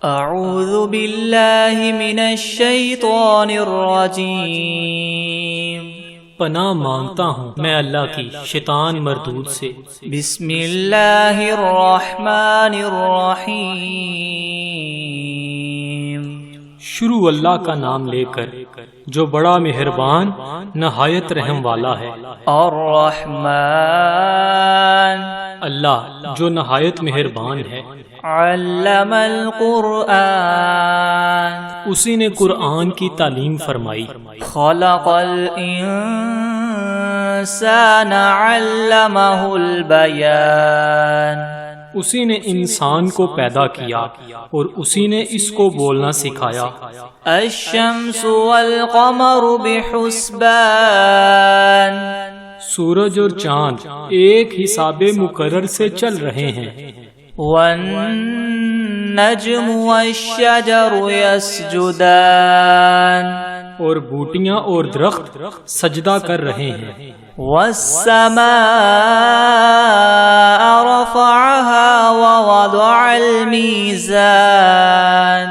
اعوذ باللہ من الشیطان الرجیم، پناہ مانگتا ہوں میں اللہ کی شیطان مردود سے۔ بسم اللہ الرحمن الرحیم، شروع اللہ کا نام لے کر جو بڑا مہربان نہایت رحم والا ہے۔ الرحمن، اللہ جو نہایت مہربان ہے۔ علم القرآن، اسی نے قرآن کی تعلیم فرمائی۔ خلق الانسان علمہ البیان، اسی نے انسان کو پیدا کیا اور اسی نے اس کو بولنا سکھایا۔ الشمس والقمر بحسبان، سورج اور چاند ایک حساب مقرر سے چل رہے ہیں۔ والنجم والشجر يسجدان، اور بوٹیاں اور درخت سجدہ کر رہے ہیں۔ والسماء رفعها ووضع الميزان،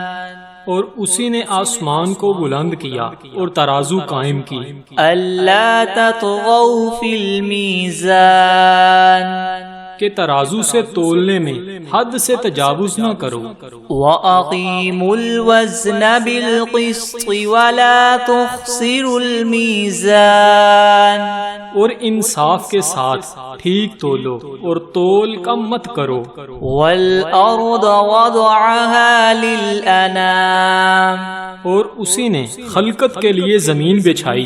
اور اسی نے آسمان کو بلند کیا اور ترازو قائم کی۔ ألا تطغوا في الميزان، کہ ترازو سے تولنے میں حد سے تجاوز نہ کرو۔ وَأَقِيمُوا الْوَزْنَ بِالْقِسْطِ وَلَا تُخْسِرُوا الْمِيزَانَ، اور انصاف کے ساتھ ٹھیک تولو اور تول کم مت کرو۔ وَالْأَرْضَ وَضَعَهَا لِلْأَنَامِ، اور اسی نے خلقت کے لیے زمین بچھائی۔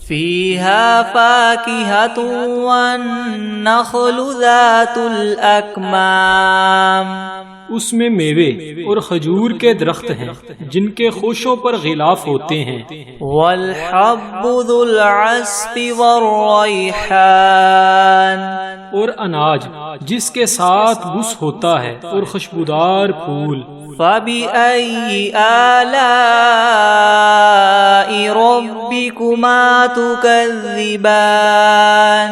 فِيهَا فَاكِهَةٌ وَالنَّخْلُ ذَاتُ الْأَكْمَامِ، اس میں میوے اور کھجور کے درخت ہیں جن کے خوشوں پر غلاف ہوتے ہیں۔ وَالْحَبُّ ذُو الْعَصْفِ وَالرَّيْحَانِ، اور اناج جس کے ساتھ بس ہوتا ہے اور خوشبودار پھول۔ فَبِأَيِّ آلَاءِ رَبِّكُمَا تُكَذِّبَانِ،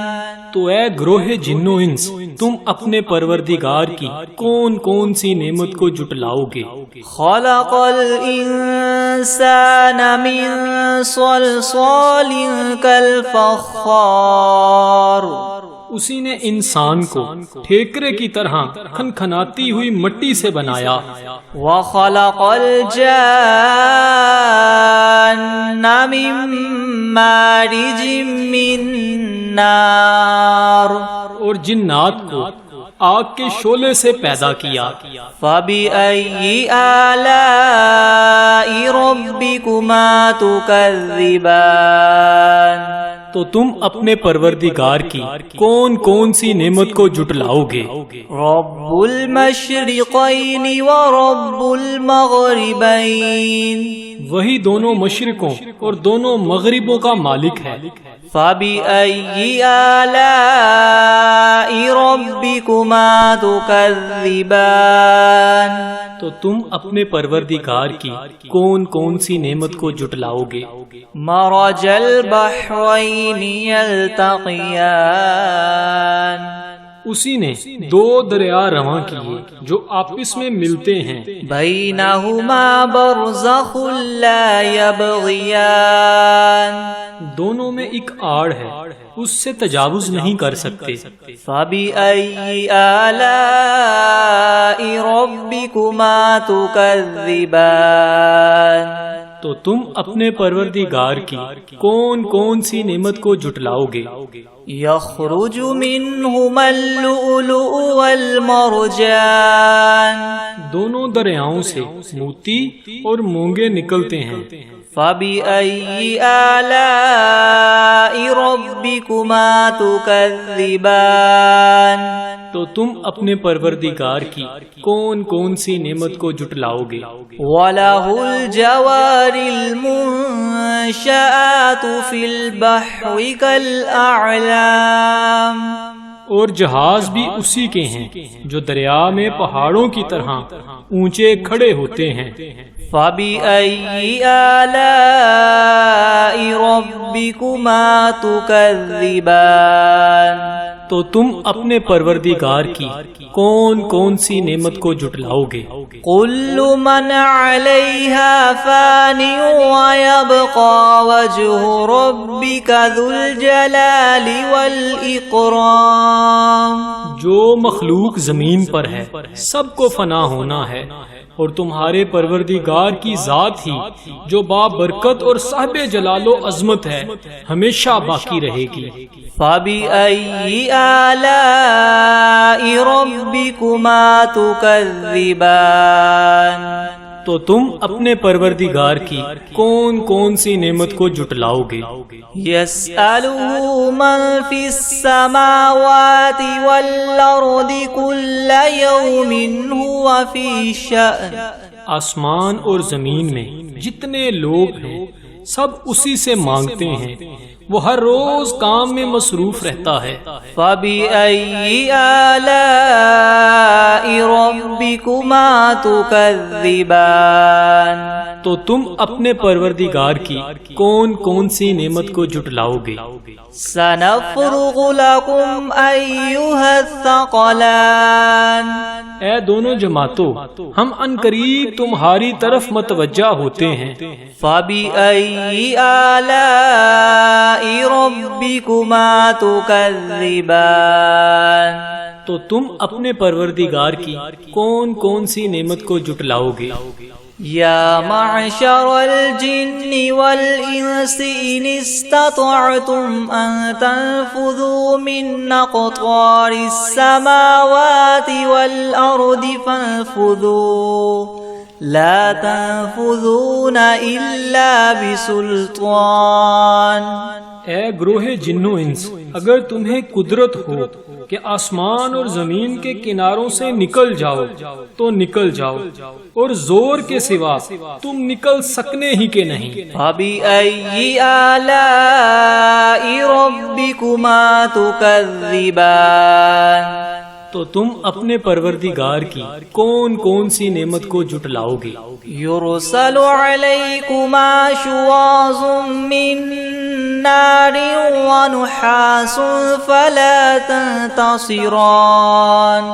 تو اے گروہ جن و انس، تم اپنے پروردگار کی کون کون سی نعمت کو جٹلاؤ گے؟ خَلَقَ الْإِنسَانَ مِنْ صَلْصَالٍ كَالْفَخَّارِ، اسی نے انسان کو ٹھیکرے کی طرح کھنکھناتی ہوئی مٹی سے بنایا۔ وَخَلَقَ الْجَانَّ مِن مَّارِجٍ مِّن نَّارٍ، اور جنات کو آگ کے شعلے سے پیدا کیا۔ فَبِأَيِّ آلَاءِ رَبِّكُمَا تُكَذِّبَانِ، تو تم اپنے پروردگار کی کون کون سی نعمت کو جٹلاؤ گے؟ رَبُّ الْمَشْرِقَيْنِ وَرَبُّ الْمَغْرِبَيْنِ، وہی دونوں مشرقوں اور دونوں مغربوں کا مالک ہے۔ فَبِأَيِّ آلَاءِ رَبِّكُمَا تُكَذِّبَانِ، تو تم اپنے پروردگار کی کون کون سی نعمت کو جٹلاؤ گے؟ مَرَجَ الْبَحْرَيْنِ يَلْتَقِيَانِ، اسی نے دو دریا رواں کیے جو آپس میں ملتے ہیں۔ بَيْنَهُمَا بَرْزَخٌ لَا يَبْغِيَانِ، دونوں میں ایک آڑ ہے، اس سے تجاوز نہیں کر سکتے۔ فَبِأَيِّ آلَاءِ رَبِّكُمَا تُكَذِّبَانِ، تو تم اپنے پروردگار کی کون کون سی نعمت کو جٹلاؤ گے؟ يَخْرُجُ مِنْهُمَا اللُّؤْلُؤُ وَالْمَرْجَانُ، دونوں دریاؤں سے موتی اور مونگے نکلتے ہیں۔ فَبِأَيِّ آلَاءِ رَبِّكُمَا تُكَذِّبَانِ، تو تم اپنے پروردگار کی کون کون سی نعمت کو جٹلاؤ گے؟ وَلَهُ الْجَوَارِ الْمُنشَآتُ فِي الْبَحْرِ كَالْأَعْلَامِ، اور جہاز بھی اسی کے ہیں جو دریا میں پہاڑوں کی طرح اونچے کھڑے ہوتے ہیں۔ فَبِأَيِّ آلَاءِ رَبِّكُمَا تُكَذِّبَانِ، تو تم اپنے پروردگار کی کون کون سی نعمت کو جھٹلاؤ گے؟ كل من عليها فان ويبقى وجه ربك ذو الجلال والإكرام. جو مخلوق زمین پر ہے سب کو فنا ہونا ہے، اور تمہارے پروردگار کی ذات ہی جو بابرکت اور صاحب جلال و عظمت ہے ہمیشہ باقی رہے گی. فَبِأَيِّ آلَاءِ رَبِّكُمَا تُكَذِّبَانِ. تو تم اپنے پروردگار کی کون کون سی نعمت کو جھٹلاؤ گے؟ يَسْأَلُهُ مَن فِي السَّمَاوَاتِ وَالْأَرْضِ كُلَّ يَوْمٍ هُوَ فِي شَأْنٍ. آسمان اور زمین میں جتنے لوگ ہیں سب اسی سے مانگتے ہیں، وہ ہر روز کام میں مصروف رہتا ہے. فَبِأَيِّ آلَاءِ رَبِّكُمَا تُكَذِّبَانِ. تو تم اپنے پروردگار کی کون کون سی نعمت کو جھٹلاؤ گے؟ سَنَفْرُغُ لَكُمْ أَيُّهَا الثَّقَلَانِ. اے دونوں جماعتوں، ہم عنقریب تمہاری طرف متوجہ ہوتے ہیں. فَبِأَيِّ آلَاءِ رَبِّكُمَا تُكَذِّبَانِ. تو تم اپنے پروردگار کی کون کون سی نعمت کو جھٹلاؤ گے؟ یا معشر الجن والانس ان استطعتم ان تنفذوا من اقطار السماوات والارض فانفذوا لا تنفذون الا بسلطان. اے گروہ جن و انس، اگر تمہیں قدرت ہو کہ آسمان اور زمین کے کناروں سے نکل جاؤ تو نکل جاؤ، اور زور کے سوا تم نکل سکنے ہی کے نہیں. فَبِأَيِّ آلَاءِ رَبِّكُمَا تُكَذِّبَانِ. تو تم اپنے پروردگار کی کون کون سی نعمت کو جھٹلاؤ گے؟ يُرْسَلُ عَلَيْكُمَا شُوَاظٌ مِّن نَّارٍ وَنُحَاسٌ فَلَا تَنتَصِرَانِ.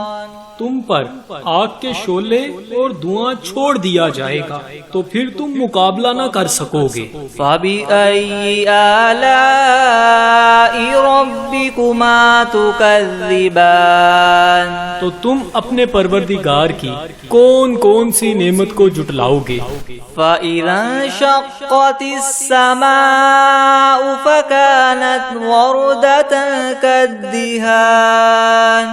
تم پر آگ کے شعلے اور دھواں چھوڑ دیا جائے گا تو پھر تم مقابلہ نہ کر سکو گے. فَبِأَيِّ آلَاءِ رَبِّكُمَا تُكَذِّبَانِ. تو تم اپنے پروردگار کی کون کون سی نعمت کو جھٹلاؤ گے؟ فَإِذَا انشَقَّتِ السَّمَاءُ فَكَانَتْ وَرْدَةً كَالدِّهَانِ.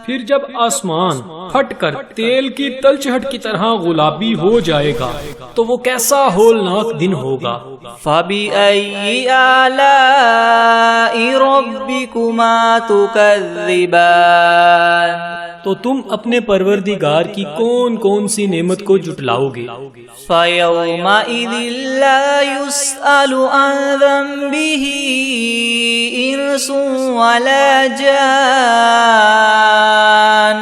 پھر جب آسمان پھٹ کر تیل کی تلچھٹ کی طرح گلابی ہو جائے گا تو وہ کیسا ہولناک دن ہوگا. فَبِأَيِّ آلَاءِ رَبِّكُمَا تُكَذِّبَانِ. تو تم اپنے پروردگار کی کون کون سی نعمت کو جھٹلاؤ گے؟ فَيَوْمَئِذٍ لَا يُسْأَلُ عَنْ ذَنبِهِ إِنسٌ وَلَا جَانٌ.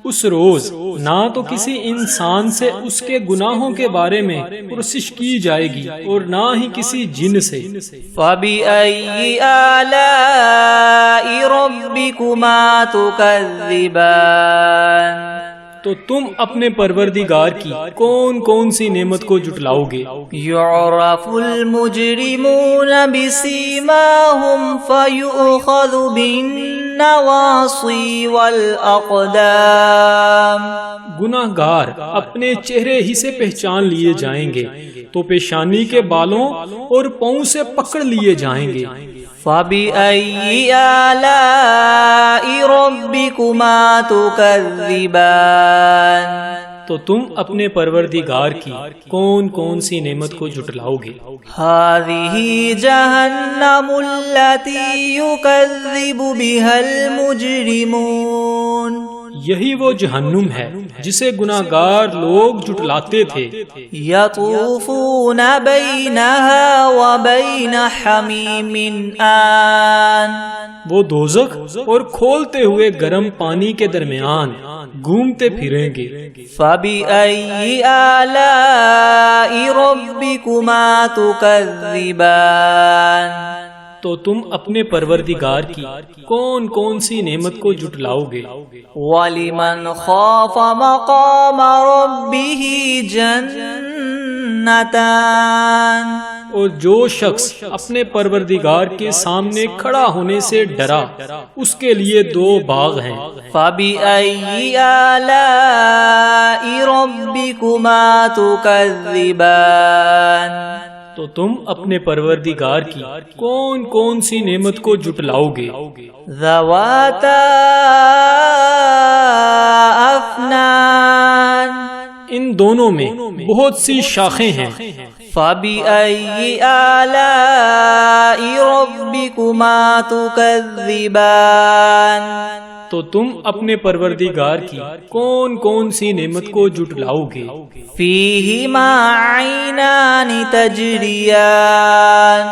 اس روز نہ تو کسی انسان سے اس کے گناہوں کے بارے میں پرسش کی جائے گی اور نہ ہی کسی جن سے. فَبِأَيِّ آلَاءِ رَبِّكُمَا تُكَذِّبَانِ. تو تم اپنے پروردگار کی کون کون سی نعمت کو جھٹلاؤ گے؟ يُعْرَفُ الْمُجْرِمُونَ بِسِيمَاهُمْ فَيُؤْخَذُ بِالنَّوَاصِي وَالْأَقْدَامِ. گناہگار اپنے چہرے ہی سے پہچان لیے جائیں گے تو پیشانی کے بالوں اور پاؤں سے پکڑ لیے جائیں گے. فَبِأَيِّ آلَاءِ رَبِّكُمَا تُكَذِّبَانِ. تو تم اپنے پروردگار کی کون کون سی نعمت کو جھٹلاؤ گے؟ هَذِهِ جَهَنَّمُ الَّتِي يُكَذِّبُ بِهَا الْمُجْرِمُونَ. یہی وہ جہنم ہے جسے گناہگار لوگ جھٹلاتے تھے. يَطُوفُونَ بَيْنَهَا وَبَيْنَ حَمِيمٍ آن. وہ دوزخ اور کھولتے ہوئے گرم پانی کے درمیان گھومتے پھریں گے. فَبِأَيِّ آلَاءِ رَبِّكُمَا تُكَذِّبَانِ. تو تو تم اپنے پروردگار کی کون کون سی نعمت کو جھٹلاؤ گے؟ وَلِمَنْ خَافَ مَقَامَ رَبِّهِ جَنَّتَانِ اور جو شخص اپنے پروردگار کے سامنے کھڑا ہونے سے ڈرا اس کے لیے 2 باغ ہیں۔ فَبِأَيِّ آلَاءِ رَبِّكُمَا تُكَذِّبَانِ تو تم اپنے پروردگار کی کون کون سی نعمت کو جھٹلاؤ گے؟ ذَوَاتَا أَفْنَانٍ ان دونوں میں بہت سی شاخیں ہیں۔ فَبِأَيِّ آلَاءِ رَبِّكُمَا تُكَذِّبَانِ تو تم اپنے پروردگار کی کون کون سی نعمت کو جھٹلاؤ گے؟ فِيهِمَا عَيْنَانِ تَجْرِيَانِ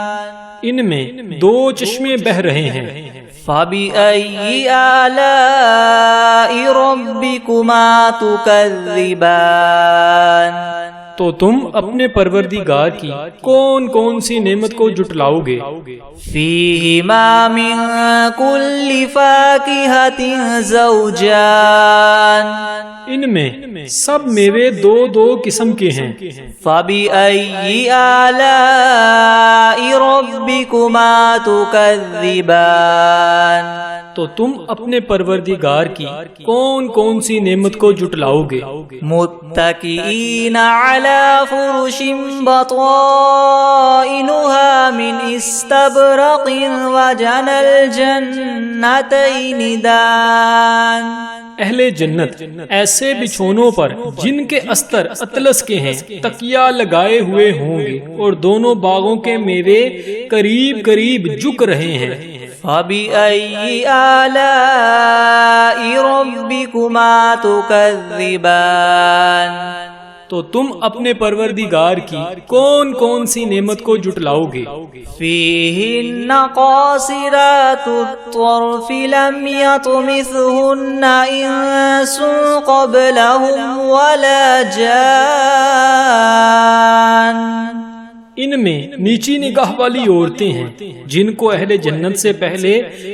ان میں 2 چشمے بہہ رہے ہیں۔ فَبِأَيِّ آلَاءِ رَبِّكُمَا تُكَذِّبَانِ تو تم اپنے پروردگار کی کون کون سی نعمت کو جھٹلاؤ گے؟ فِيهِمَا مِن كُلِّ فَاكِهَةٍ زَوْجَانِ ان میں سب میوے 2 قسم کے ہیں۔ فَبِأَيِّ آلَاءِ رَبِّكُمَا تُكَذِّبَانِ تو تم اپنے پروردگار کی کون کون سی نعمت کو جھٹلاؤ گے؟ متکئین علی فرش بطائنها من استبرق وجنى الجنتین دان اہل جنت ایسے بچھونوں پر جن کے استر اطلس کے ہیں تکیہ لگائے ہوئے ہوں گے اور دونوں باغوں کے میوے قریب قریب جھک رہے ہیں۔ فَبِأَيِّ آلَاءِ رَبِّكُمَا تُكَذِّبَانِ تو تم اپنے پروردگار کی کون کون سی نعمت کو جھٹلاؤ گے؟ فِيهِنَّ قَاصِرَاتُ الطَّرْفِ لَمْ يَطْمِثْهُنَّ إِنسٌ قَبْلَهُمْ وَلَا جَانٌّ ان میں نیچی نگاہ والی عورتیں ہیں جن کو اہل جنت سے پہلے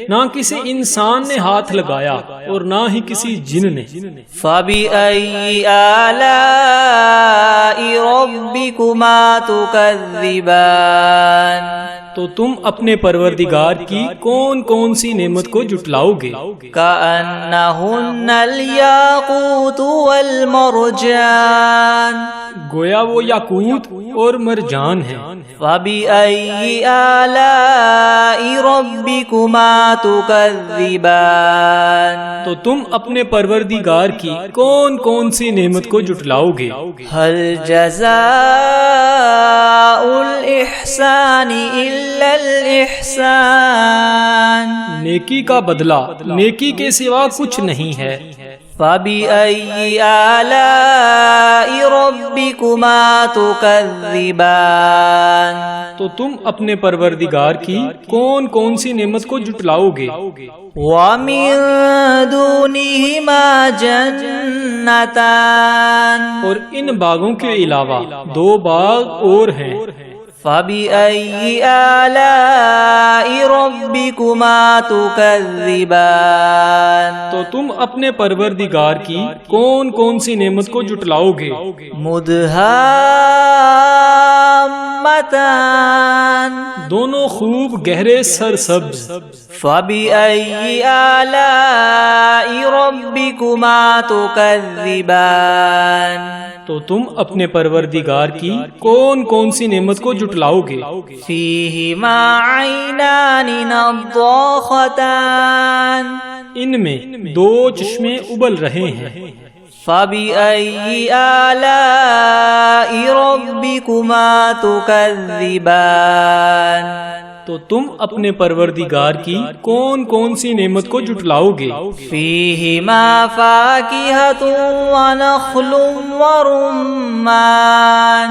نہ کسی انسان نے ہاتھ لگایا اور نہ ہی کسی جن نے۔ فَبِأَيِّ آلَاءِ رَبِّكُمَا تُكَذِّبَانِ تو تم اپنے پروردگار کی کون کون سی نعمت کو جھٹلاؤ گے؟ كَأَنَّهُنَّ الْيَاقُوتُ وَالْمَرْجَانُ گویا وہ یاقوت اور مرجان ہیں۔ فَبِأَيِّ آلَاءِ رَبِّكُمَا تُكَذِّبَانِ تو تم اپنے پروردگار کی کون کون سی نعمت کو جھٹلاؤ گے؟ هَلْ جَزَاءُ الْإِحْسَانِ إِلَّا الْإِحْسَانُ نیکی کا بدلہ نیکی کے سوا کچھ نہیں ہے۔ فَبِأَيِّ آلَاءِ رَبِّكُمَا تُكَذِّبَانِ تو تم اپنے پروردگار کی کون کون سی نعمت کو جھٹلاؤ گے؟ وَمِن دُونِهِمَا جَنَّتَانِ اور ان باغوں کے علاوہ 2 باغ اور ہیں۔ فَبِأَيِّ آلَاءِ رَبِّكُمَا تُكَذِّبَانِ تو تم اپنے پروردگار کی کون کون سی نعمت کو جھٹلاؤ گے؟ مُدْهَامَّتَانِ دونوں خوب گہرے سرسبز۔ فَبِأَيِّ آلَاءِ رَبِّكُمَا تُكَذِّبَانِ تو تم اپنے پروردگار کی کون کون سی نعمت کو جھٹلاؤ گے؟ فِيهِمَا عَيْنَانِ نَضَّاخَتَانِ ان میں 2 چشمے ابل رہے ہیں۔ فَبِأَيِّ آلَاءِ رَبِّكُمَا تُكَذِّبَانِ تو تم اپنے پروردگار کی کون کون سی نعمت کو جھٹلاؤ گے؟ فِيهِمَا فَاكِهَةٌ وَنَخْلٌ وَرُمَّانٌ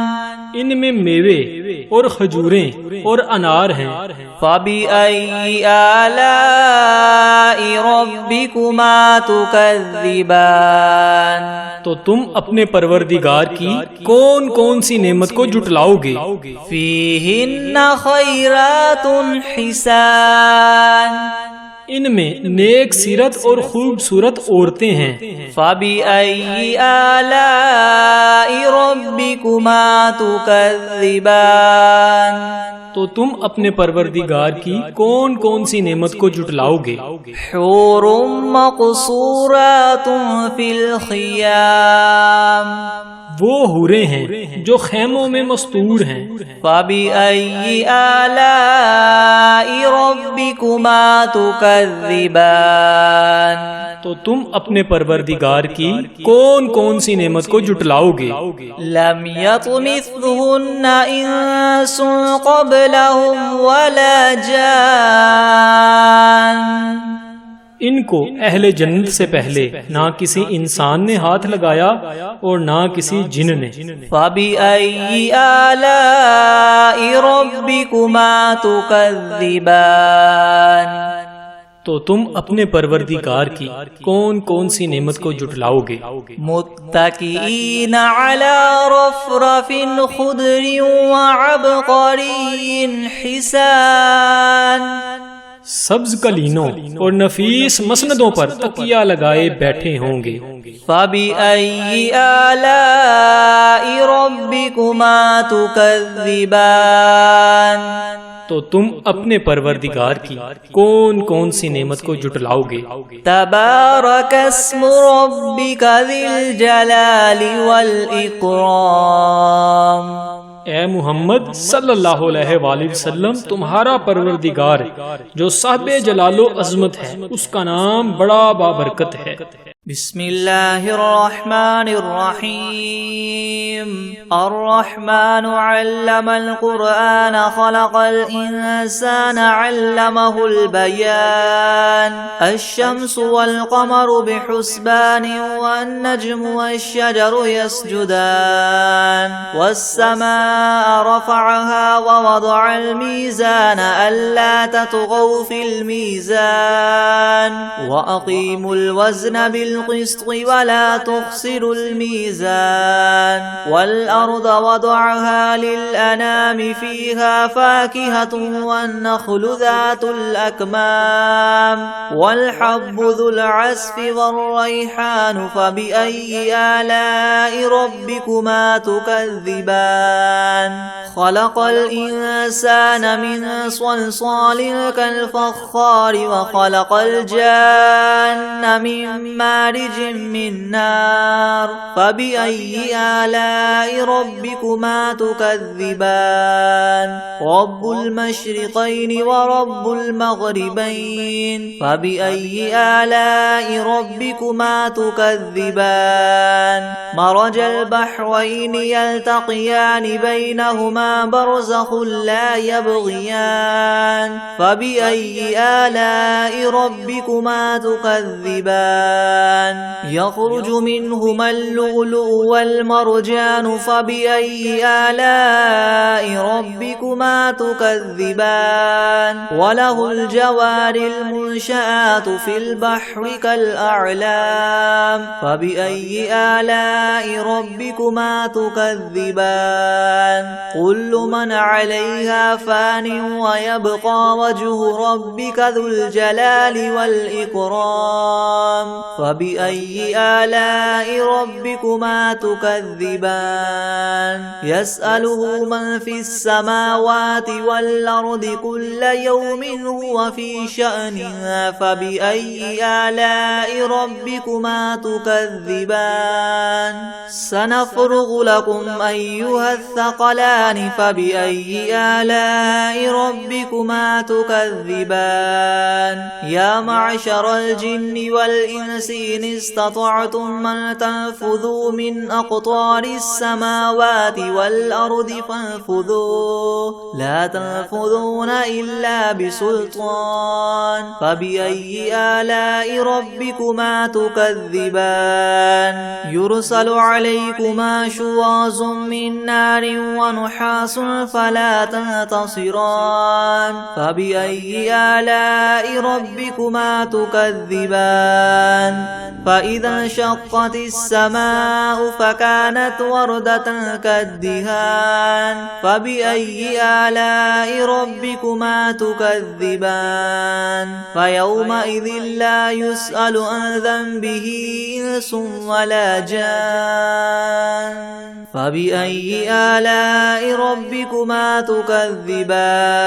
ان میں میوے اور کھجوریں اور انار ہیں۔ فَبِأَيِّ آلَاءِ رَبِّكُمَا تُكَذِّبَانِ تو تم اپنے پروردگار کی کون کون سی نعمت کو جھٹلاؤ گے؟ فیہن خیرات حسان، ان میں نیک سیرت اور خوبصورت عورتیں ہیں۔ فبأي آلاء ربكما تكذبان، تو تم اپنے پروردگار کی کون کون سی نعمت کو جھٹلاؤ گے؟ حور مقصورات فی الخیام، وہ حوریں ہیں جو خیموں میں مستور ہیں۔ فبأي آلاء ربكما تكذبان، تو تم اپنے پروردگار کی کون کون سی نعمت کو جھٹلاؤ گے؟ لم يطمثهن انس قبلهم ولا جان، ان کو اہل جنت سے پہلے نہ کسی انسان نے ہاتھ لگایا اور نہ کسی جن نے۔ فبأي آلاء ربكما تكذبان، تو تم اپنے پروردگار کی کون کون سی نعمت کو جھٹلاؤ گے؟ متكئين على رفرف خضر وعبقري حسان، سبز قلینوں اور نفیس مسندوں پر تکیہ لگائے بیٹھے ہوں گے۔ فبأي آلاء ربكما تكذبان، تو تم اپنے پروردگار کی کون کون سی نعمت کو جھٹلاؤ گے؟ تبارک اسم ربک ذی الجلال والإکرام، اے محمد صلی اللہ علیہ وآلہ وسلم، تمہارا پروردگار جو صاحب جلال و عظمت ہے، اس کا نام بڑا بابرکت ہے۔ بسم اللہ الرحمن الرحیم، الرحمن علم القرآن خلق الانسان علمه البیان، الشمس والقمر بحسبان والنجم والشجر يسجدان، والسماء رفعها ووضع الميزان ألا تطغوا في الميزان وأقيموا الوزن بالقسط ولا تخسروا الميزان، والأرض وضعها للأنام فيها فاكهة والنخل ذات الأكمام والحب ذو العصف والريحان، فبأي آلاء ربكما تكذبان، خلق الإنسان من صلصال كالفخار وخلق الجان من مارج من نار، فبأي آلاء ربكما تكذبان، رب المشرقين ورب المغربين، فبأي آلاء ربكما تكذبان، مرج البحرين يلتقيان بينهما برزخ لا يبغيان، فبأي آلاء ربكما تكذبان، يخرج منهما اللؤلؤ والمرجان، فبأي آلاء ربكما تكذبان، وله الجوار المنشآت في البحر كالأعلام، فبأي آلاء ربكما تكذبان، كل من عليها فان ويبقى وجه ربك ذو الجلال والإكرام، فبأي آلاء ربكما تكذبان، يسأله من في السماوات والأرض كل يوم هو في شأن، فبأي آلاء ربكما تكذبان، سنفرغ لكم أيها الثقلان، فبأي آلاء ربكما تكذبان، يا معشر الجن والإنس إن استطعتم أن تنفذوا من أقطار السماوات والأرض فانفذوا، لا تنفذون إلا بسلطان، فبأي آلاء ربكما تكذبان، يرسل عليكما شواظ من نار ونحاس فلا تنتصران فبأي آلاء ربكما تكذبان فإذا انشقت السماء فكانت وردة كالدهان فبأي آلاء ربكما تكذبان فيومئذ لا يسأل عن ذنبه إنس ولا جان فبأي آلاء ربكما تكذبان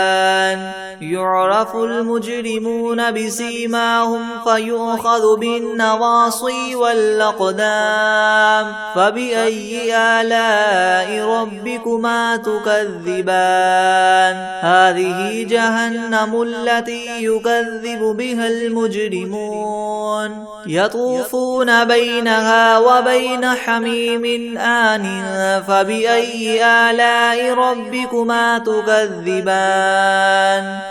يعرف المجرمون بسيماهم فيؤخذ بالنواصي والأقدام فبأي آلاء ربكما تكذبان هذه جهنم التي يكذب بها المجرمون يطوفون بينها وبين حميم آن فبأي آلاء ربكما تكذبان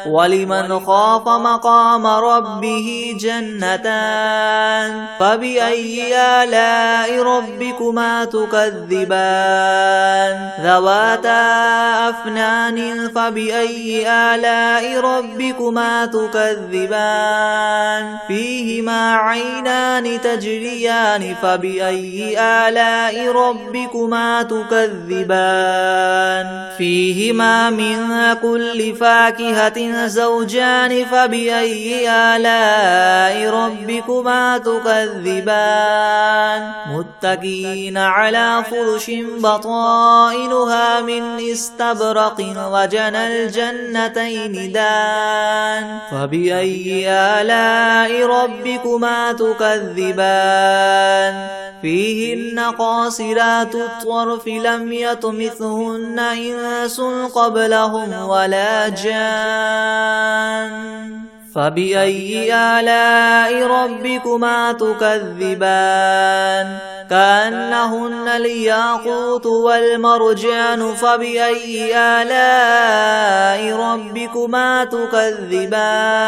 ولمن خاف مقام ربه جنتان فبأي آلاء ربكما تكذبان ذواتا أفنان فبأي آلاء ربكما تكذبان فيهما عينان تجريان فبأي آلاء ربكما تكذبان فيهما من كل فاكهة زوجان فبأي آلاء ربكما تكذبان متكئين على فرش بطائنها من استبرق وجنى الجنتين دان فبأي آلاء ربكما تكذبان فيهن قاصرات الطرف لم يطمثهن إنس قبلهم ولا جان فبأي آلاء ربكما تكذبان كأنهن الياقوت والمرجان فبأي آلاء ربكما تكذبان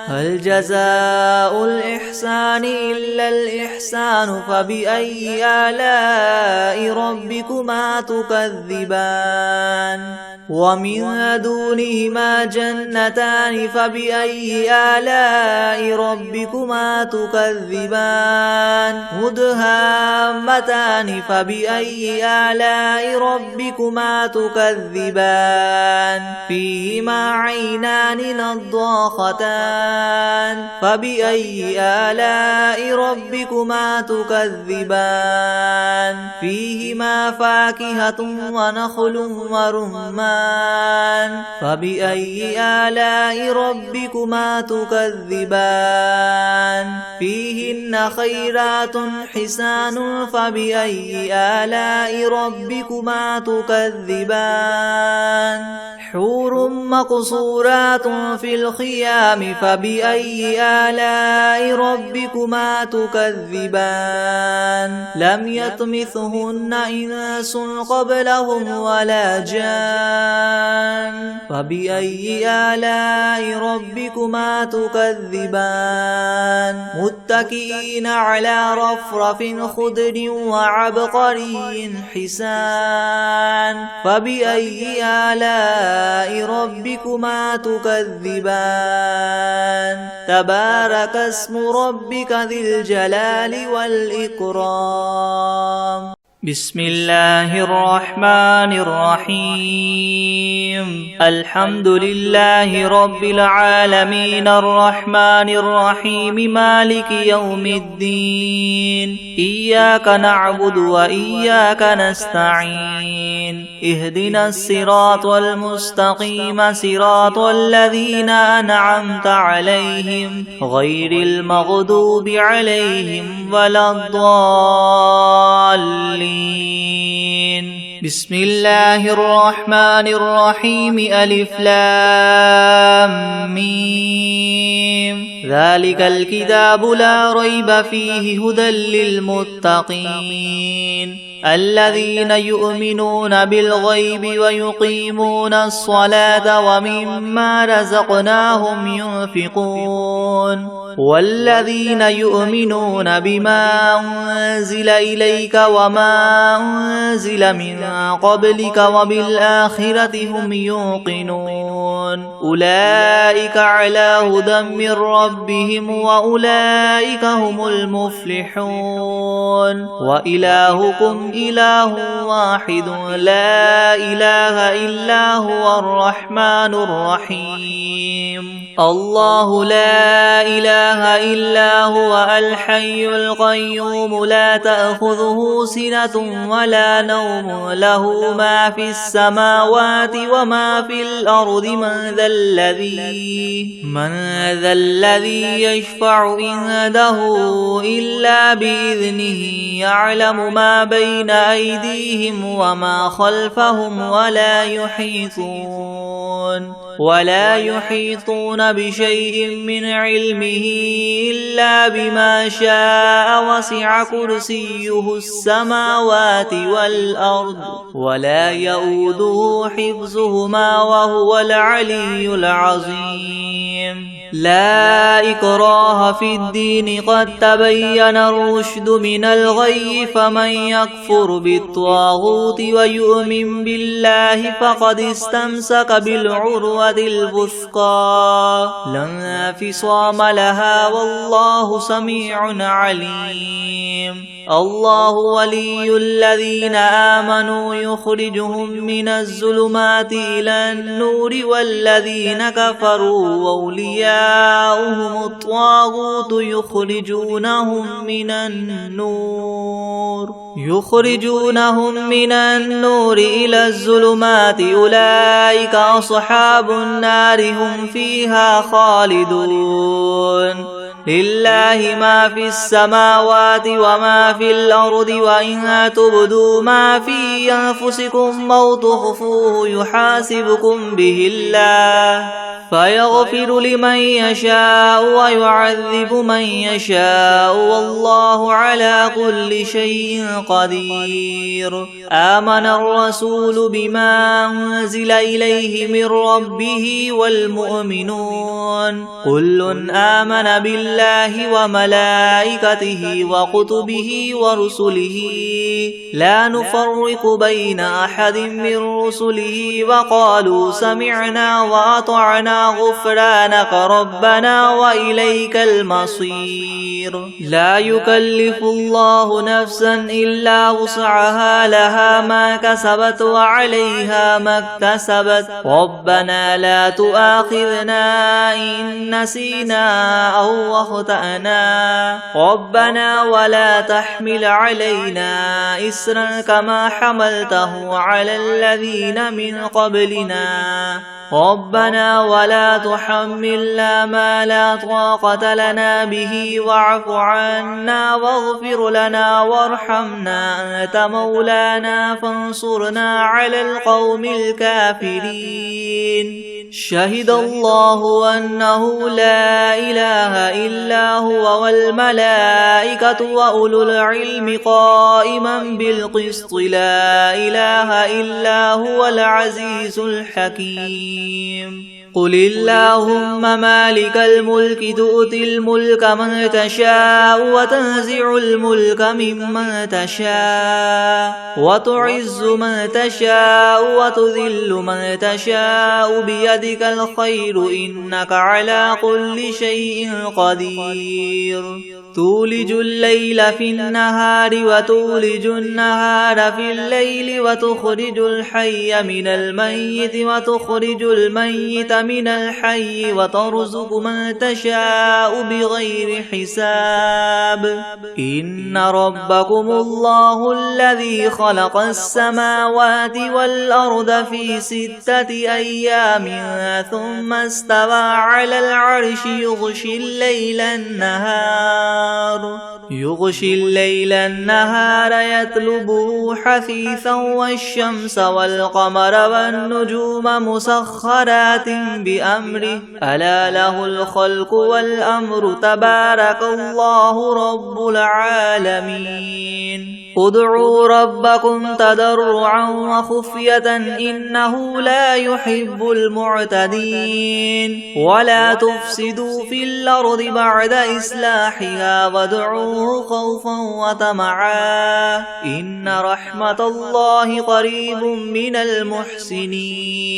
هل جزاء الإحسان إلا الإحسان فبأي آلاء ربكما تكذبان ومن دونهما جنتان فبأي آلاء ربكما تكذبان مدهامتان فبأي آلاء ربكما تكذبان فيهما عينان نضاختان فبأي آلاء ربكما تكذبان فيهما فاكهة ونخل ورمان فبأي آلاء ربكما تكذبان فيهن خيرات حسان فبأي آلاء ربكما تكذبان حور مقصورات في الخيام فبأي آلاء ربكما تكذبان لم يطمثهن إنس قبلهم ولا جان فبأي آلاء ربكما تكذبان متكئين على رفرف خضر وعبقري حسان فبأي آلاء ربكما تكذبان تبارك اسم ربك ذي الجلال والإكرام بسم الله الرحمن الرحيم الحمد لله رب العالمين الرحمن الرحيم مالك يوم الدين إياك نعبد وإياك نستعين اهدنا الصراط المستقيم صراط الذين أنعمت عليهم غير المغضوب عليهم ولا الضالين بسم الله الرحمن الرحيم ألف لام ميم ذلك الكتاب لا ريب فيه هدى للمتقين الذين يؤمنون بالغيب ويقيمون الصلاة ومما رزقناهم ينفقون والذين يؤمنون بما أنزل إليك وما أنزل من قبلك وبالآخرة هم يوقنون أولئك على هدى من ربهم وأولئك هم المفلحون وإلهكم إله واحد لا إله إلا هو الرحمن الرحيم الله لا إله إلا هو الحي القيوم لا تأخذه سنة ولا نوم له ما في السماوات وما في الأرض من ذا الذي يشفع عنده إلا بإذنه يعلم ما بين أيديهم وما خلفهم ولا يحيطون بشيء من علمه إلا بما شاء وسع كرسيه السماوات والأرض ولا يؤوده حفظهما وهو العلي العظيم لا إكراه في الدين قد تبين الرشد من الغي فمن يكفر بالطاغوت ويؤمن بالله فقد استمسك بالعروة الوثقى لا انفصام لها والله سميع عليم الله ولي الذين آمنوا يخرجهم من الظلمات إلى النور والذين كفروا أولياؤهم الطاغوت يخرجونهم من النور إلى الظلمات أولئك أصحاب النار هم فيها خالدون لله ما في السماوات وما في الأرض وإن تبدوا ما في أنفسكم أو تخفوه يحاسبكم به الله فيغفر لمن يشاء ويعذب من يشاء والله على كل شيء قدير آمن الرسول بما أنزل إليه من ربه والمؤمنون كل آمن بالله وملائكته وكتبه ورسله لا نفرق بين أحد من رسله وقالوا سمعنا وأطعنا غفرانك ربنا وإليك المصير لا يكلف الله نفسا إلا وسعها لها ما كسبت وعليها ما اكتسبت ربنا لا تؤاخذنا إن نسينا أو أخطأنا ربنا ولا تحمل علينا إسرا كما حملته على الذين من قبلنا ربنا ولا تحملنا ما لا طاقة لنا به واعف عنا واغفر لنا وارحمنا أنت مولانا فانصرنا على القوم الكافرين شهد الله أنه لا إله إلا هو والملائكة وأولو العلم قائما بالقسط لا إله إلا هو العزيز الحكيم قل اللهم مالك الملك تؤتي الملك من تشاء وتنزع الملك ممن تشاء وتعز من تشاء وتذل من تشاء بيدك الخير إنك على كل شيء قدير تولج الليل في النهار وتولج النهار في الليل وتخرج الحي من الميت وتخرج الميت من الحي وترزق من تشاء بغير حساب إن ربكم الله الذي خلق السماوات والأرض في 6 أيام ثم استوى على العرش يغشي الليل النهار يغشي الليل النهار يطلبه حثيثا والشمس والقمر والنجوم مسخرات بأمره ألا له الخلق والأمر تبارك الله رب العالمين ادعوا ربكم تضرعا وخفية إنه لا يحب المعتدين ولا تفسدوا في الأرض بعد إصلاحها وادعوه خوفا وطمعا إن رحمة الله قريب من المحسنين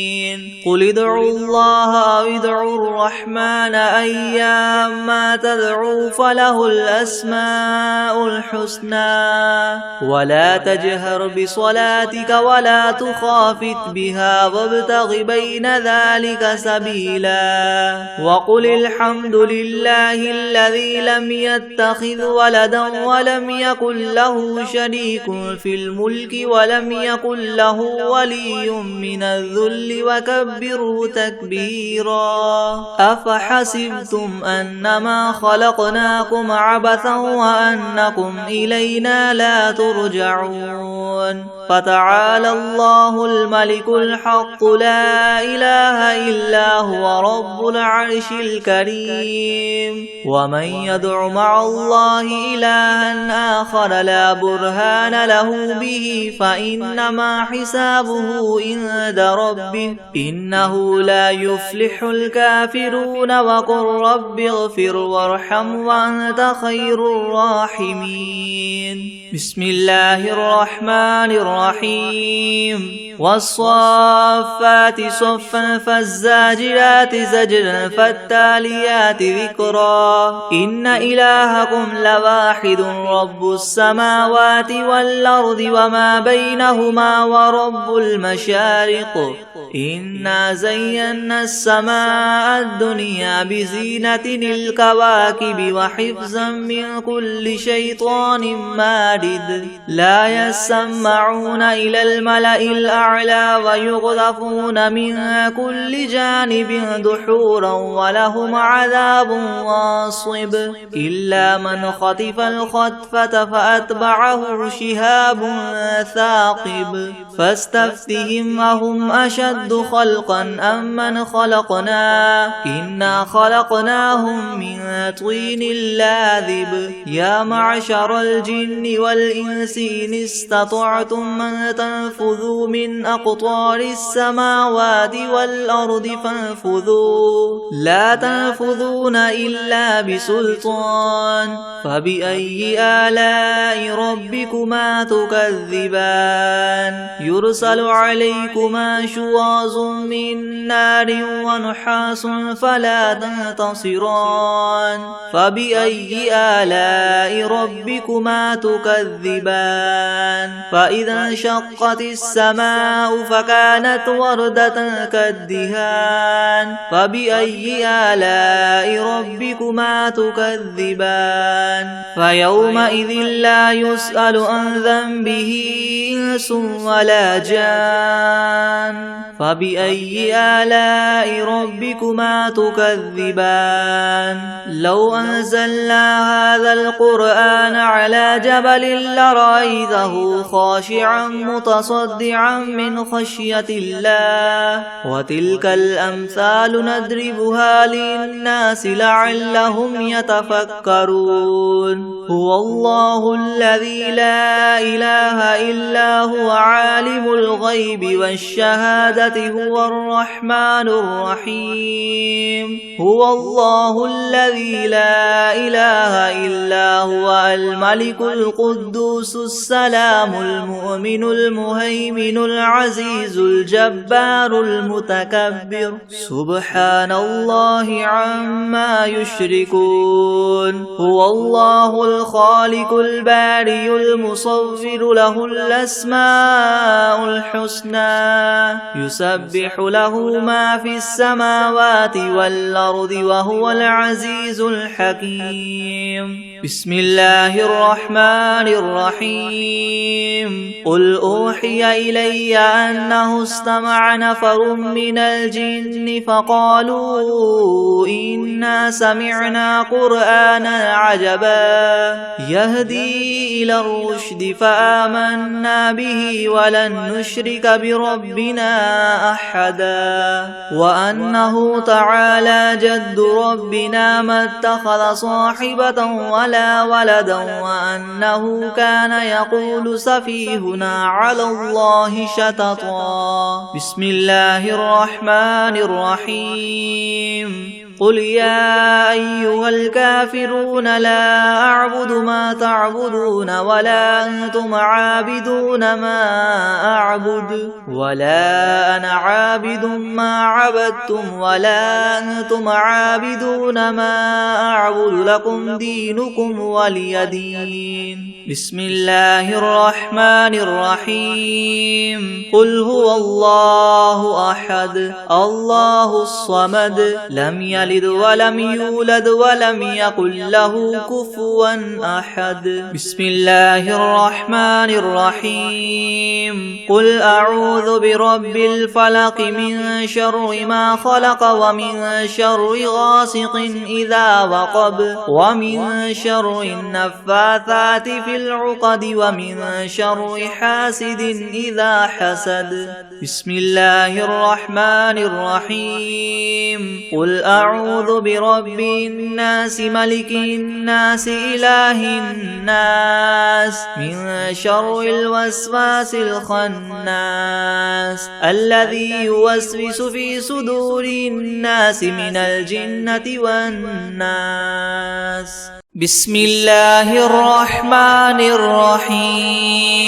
قل ادعوا الله أو ادعوا الرحمن أيما تدعوا فله الأسماء الحسنى ولا تجهر بصلاتك ولا تخافت بها وابتغ بين ذلك سبيلا وقل الحمد لله الذي لم يتخذ ولدا ولم يكن له شريك في الملك ولم يكن له ولي من الذل وكبره تكبيرا أفحسبتم أنما خلقناكم عبثا وأنكم إلينا لا ترجعون فتعالى الله الملك الحق لا إله إلا هو رب العرش الكريم ومن يدع مع الله إلها آخر لا برهان له به فإنما حسابه عند ربه إنه لا يفلح الكافرون وقل رب اغفر وارحم وأنت خير الراحمين بسم الله الرحمن الرحيم والصافات صفا فالزاجرات زجرا فالتاليات ذكرا إن إلهكم لواحد رب السماوات والأرض وما بينهما ورب المشارق إنا زينا السماء الدنيا بزينة الكواكب وحفظا من كل شيطان مارد لا يسمعون إلى الملأ الأعلى ويقذفون من كل جانب دحورا ولهم عذاب واصب إلا من خطف الخطفة فأتبعه شهاب ثاقب فاستفتهم أهم أشد خلقا أم من خلقنا إنا خلقناهم من طين لاذب يا معشر الجن والإنس إن استطعتم من تنفذوا من أقطار السماوات والأرض فانفذوا لا تنفذون إلا بسلطان فبأي آلاء ربكما تكذبان يرسل عليكما شواظ من نار ونحاس فلا تنتصران فبأي آلاء ربكما تكذبان فإذا انشقت السماء فكانت وردة كالدهان فبأي آلاء ربكما تكذبان فيومئذ لا يسأل عن ذنبه إنس ولا جان فبأي آلاء ربكما تكذبان لو أنزلنا هذا القرآن على جبل لرأيته خاشعا متصدعا من خشية الله وتلك الأمثال نضربها للناس لعلهم يتفكرون هو الله الذي لا إله إلا هو عالم الغيب والشهادة هو الرحمن الرحيم هو الله الذي لا إله إلا هو الملك القدوس السلام المؤمن المهيمن العزيز الجبار المتكبر سبحان الله عما يشركون هو الله الخالق البارئ المصور له الأسماء الحسنى يسبح له ما في السماوات والأرض وهو العزيز الحكيم بسم الله الرحمن الرحيم قل أوحي إلي أنه استمع نفر من الجن فقالوا إنا سمعنا قرآنا عجبا يهدي إلى الرشد فآمنا به ولن نشرك بربنا أحدا وأنه تعالى جد ربنا ما اتخذ صاحبة ولا ولدا وأنه كان يقول سفيهنا على الله شططا بسم الله الرحمن الرحيم قل يا أيها الكافرون لا أعبد ما تعبدون ولا أنتم عابدون ما أعبد ولا أنا عابد ما عبدتم ولا أنتم عابدون ما أعبد لكم دينكم ولي دين بسم الله الرحمن الرحيم قل هو الله أحد الله الصمد لم يلد ولم يولد ولم يكن له كفوا أحد بسم الله الرحمن الرحيم قل أعوذ برب الفلق من شر ما خلق ومن شر غاسق إذا وقب ومن شر النفاثات في العقد ومن شر حاسد إذا حسد بسم الله الرحمن الرحيم قل أعوذ برب الناس ملك الناس إله الناس من شر الوسواس الخناس الذي يوسوس في صدور الناس من الجنة والناس بسم الله الرحمن الرحيم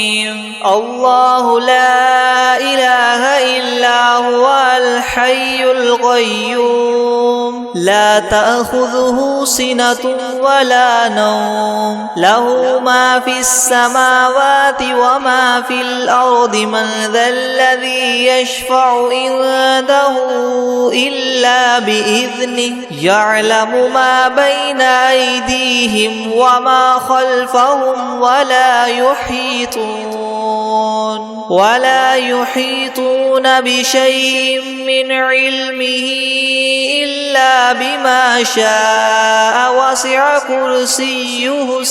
الله لا إله إلا هو الحي القيوم لا تأخذه سنة ولا نوم له ما في السماوات وما في الأرض من ذا الذي يشفع عنده إلا بإذنه يعلم ما بين أيديهم وما خلفهم ولا يحيطون بشيء من علمه إلا بما شاء وسع كرسيه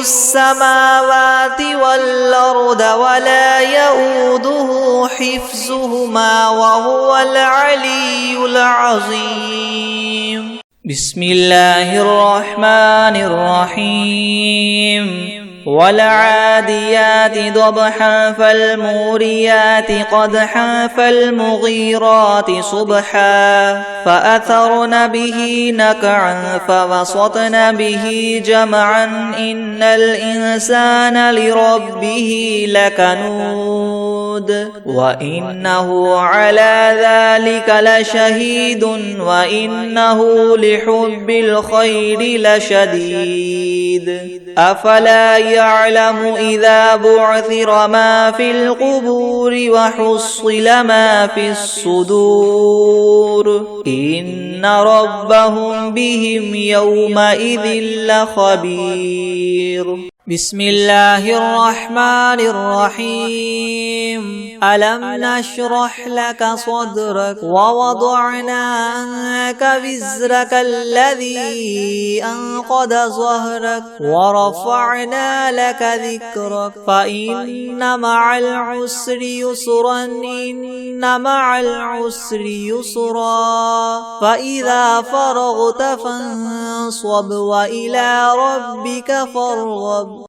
السماوات والأرض ولا يؤوده حفظهما وهو العلي العظيم بسم الله الرحمن الرحيم والعاديات ضبحا فالموريات قدحا فالمغيرات صبحا فأثرن به نقعا فوسطن به جمعا إن الإنسان لربه لكنود وإنه على ذلك لشهيد وإنه لحب الخير لشديد أفلا يعلم إذا بعثر ما في القبور وحصل ما في الصدور إن ربهم بهم يومئذ لخبير بسم الله الرحمن الرحيم ألم نشرح لك صدرك ووضعنا عنك وزرك الذي أنقض ظهرك ورفعنا لك ذكرك فإن مع العسر يسرا إن مع العسر يسرا فإذا فرغت فانصب وإلى ربك فارغب